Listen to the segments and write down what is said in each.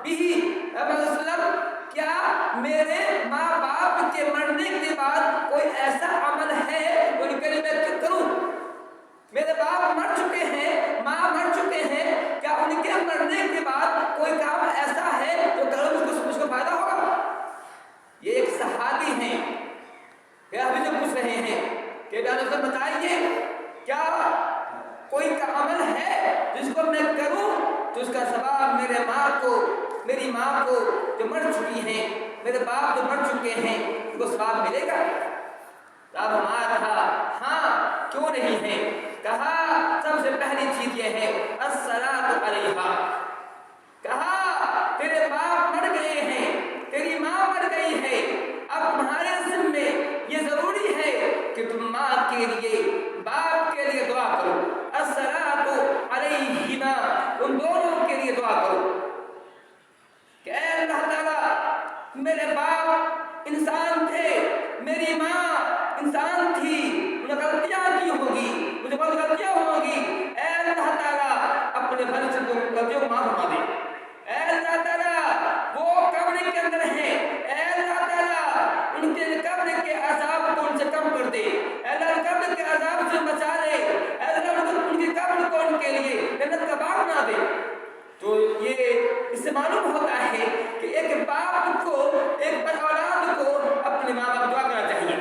بھی وسلم کیا میرے ماں باپ کے مرنے کے بعد کوئی ایسا عمل ہے ان کے لیے میں کروں؟ میرے باپ مر چکے ہیں، ماں مر چکے ہیں، کیا ان کے مرنے کے بعد کوئی کام ایسا ہے جو کروں مجھ کو فائدہ ہوگا؟ یہ ایک صحابی ہیں کہ ابھی جو پوچھ رہے ہیں کہ بتائیے کیا کوئی عمل ہے جس کو میں کروں تو اس کا ثواب میری ماں کو جو مر چکی ہیں، میرے باپ جو مر چکے ہیں، ان کو ثواب ملے گا؟ اب ہمارا کہا ہاں کیوں نہیں ہے؟ کہا سب سے پہلی چیز یہ ہے الصلاۃ علیہا۔ کہا تیرے باپ مر گئے ہیں، تیری ماں مر گئی ہے، اب تمہارے ذمے یہ ضروری ہے کہ تم ماں کے لیے باپ کے لیے دعا کرو، الصلاۃ علیہما، ان دونوں کے لیے دعا کرو کہ اے اللہ تعالیٰ میرے باپ انسان تھے، میری ماں انسان تھی، مجھے غلطیاں کی ہوگی، مجھے بہت غلطیاں ہوگی، اے اللہ تعالیٰ اپنے بھر سے تم غلطیوں کو معاف فرما دے، اے اللہ تعالیٰ وہ قبر کے اندر ہیں، اے اللہ تعالیٰ ان کے قبر کے عذاب کو ان سے کم کر دے، اے اللہ قبر کے عذاب سے بچا لے، اے اللہ ان کی قبر کو ان کے لیے جنت کا باغ بنا دے۔ تو یہ اس سے معلوم ہوتا ہے کہ ایک باپ کو، ایک اولاد کو اپنے ماں باپ دعا کرنا چاہیے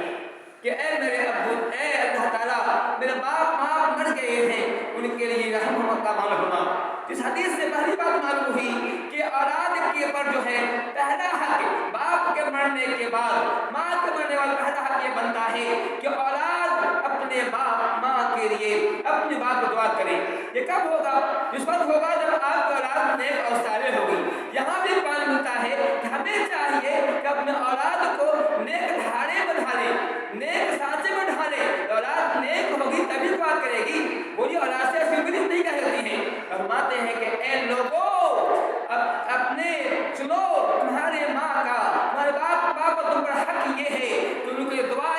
کہ اے میرے ابو، اے اللہ تعالیٰ میرے باپ ماں مر گئے ہیں، ان کے لیے رحم کا معاملہ ہونا۔ اس حدیث سے پہلی بات معلوم ہوئی کہ اولاد کے اوپر جو ہے پہلا حق باپ کے مرنے کے بعد، ماں کے مرنے والا پہلا حق یہ بنتا ہے کہ اولاد اپنے باپ ماں کے لیے اپنے باپ کو دعا کرے۔ یہ کب ہوگا؟ اس وقت ہوگا جب آپ کی اولاد نیک اور صالح ہوگی۔ یہاں بھی معلوم ہوتا ہے کہ ہمیں چاہیے کہ اپنے اولاد کو نیک دھارے میں ڈھالیں، نیک سانچے میں ڈھالیں۔ اولاد نیک ہوگی تبھی دعا کرے گی، وہی اولاد سے ایسی نہیں کہتی ہیں۔ فرماتے ہیں کہ اے لوگوں اپنے سنو، تمہارے ماں کا، تمہارے باپ کا تم پر حق یہ ہے کہ ان کے لیے دعا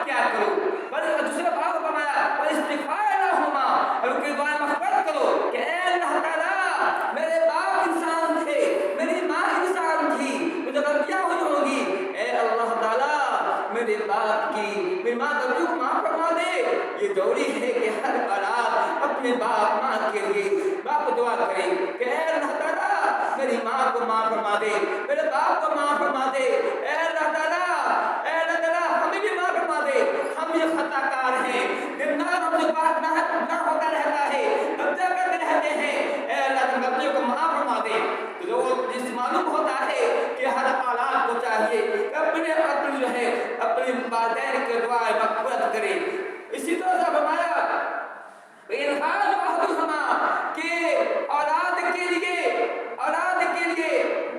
کیا کرو، بلکہ دوسرے باپ کو فرمایا استغفار لہما، اور ان کی دعائیں مغفرت کرو کہ اے اللہ تعالیٰ میرے باپ انسان تھے، میری ماں انسان تھی، مجھے غلطیاں ہوئی ہوں گی، اے اللہ تعالیٰ میرے باپ کی، میری ماں غلطیوں کو معاف فرما دے۔ یہ ضروری ہے کہ ہر اولاد اپنے باپ ماں کے لیے باپ کو دعا کرے کہ اے اللہ تعالیٰ میری ماں کو معاف فرما دے، میرے باپ کو معاف فرما دے، اے اللہ تعالیٰ ہمیں بھی معاف فرما دے، ہم یہ خطا کار ہیں، گناہ ہم سے بات نہ ہوتا رہتا ہے، غلطیاں کرتے رہتے ہیں، اے اللہ تم غلطیوں کو معاف فرما دے۔ تو جس معلوم ہوتا ہے کہ ہر اولاد کو چاہیے کہ اپنے جو ہے اپنے والدین کے دعائیں مغفرت کرے۔ اسی طرح سے فرمایا کہ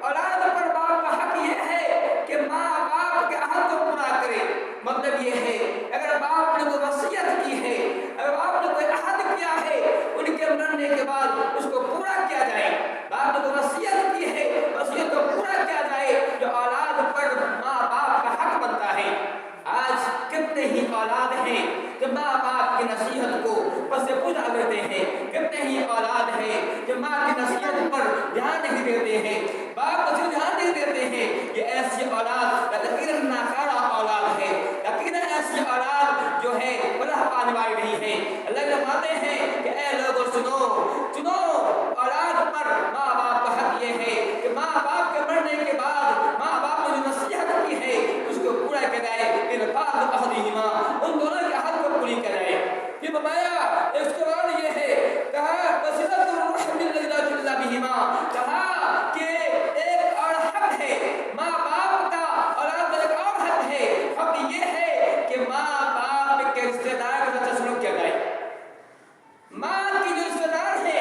اولاد پر باپ کا حق یہ ہے کہ ماں باپ کے عہد کو پورا کرے۔ مطلب یہ ہے اگر باپ نے کوئی وصیت کی ہے، اگر باپ نے کوئی عہد کیا ہے، ان کے مرنے کے بعد اس کو پورا کیا جائے۔ باپ نے کوئی وصیت کی ہے، وصیت کو پورا کیا جائے، جو اولاد پر ماں باپ کا حق بنتا ہے۔ آج کتنے ہی اولاد ہیں جو ماں باپ کی نصیحت کو پس پوجا لیتے ہیں، کتنے ہی اولاد ہیں جو ماں کی نصیحت پر دھیان نہیں دیتے ہیں، باپ کو دھیان نہیں دیتے ہیں۔ یہ ایسی اولاد یقیناً ناکارہ اولاد ہے، یقیناً ایسی اولاد جو ہے فلاح پانے والی نہیں ہے۔ اللہ فرماتے ہیں کہ اے لوگوں سنو، اولاد پر ماں باپ کا حق یہ ہے کہ ماں باپ کے مرنے کے بعد ماں باپ نے جو نصیحت کی ہے اس کو پورا کیا جائے، انفاذ احدہما، ان دونوں کے حق کو پوری کیا جائے۔ یہ بتایا اس کے بعد یہ ہے کہا وصلۃ الرحم الا بہما، کہا کہ ایک اور حق ہے ماں باپ کا، اولاد کا ایک اور حق ہے، حق یہ ہے کہ ماں باپ کے رشتہ دار کے ساتھ سلوک کیا جائے۔ ماں کی جو رشتہ دار ہے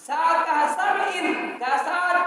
7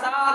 7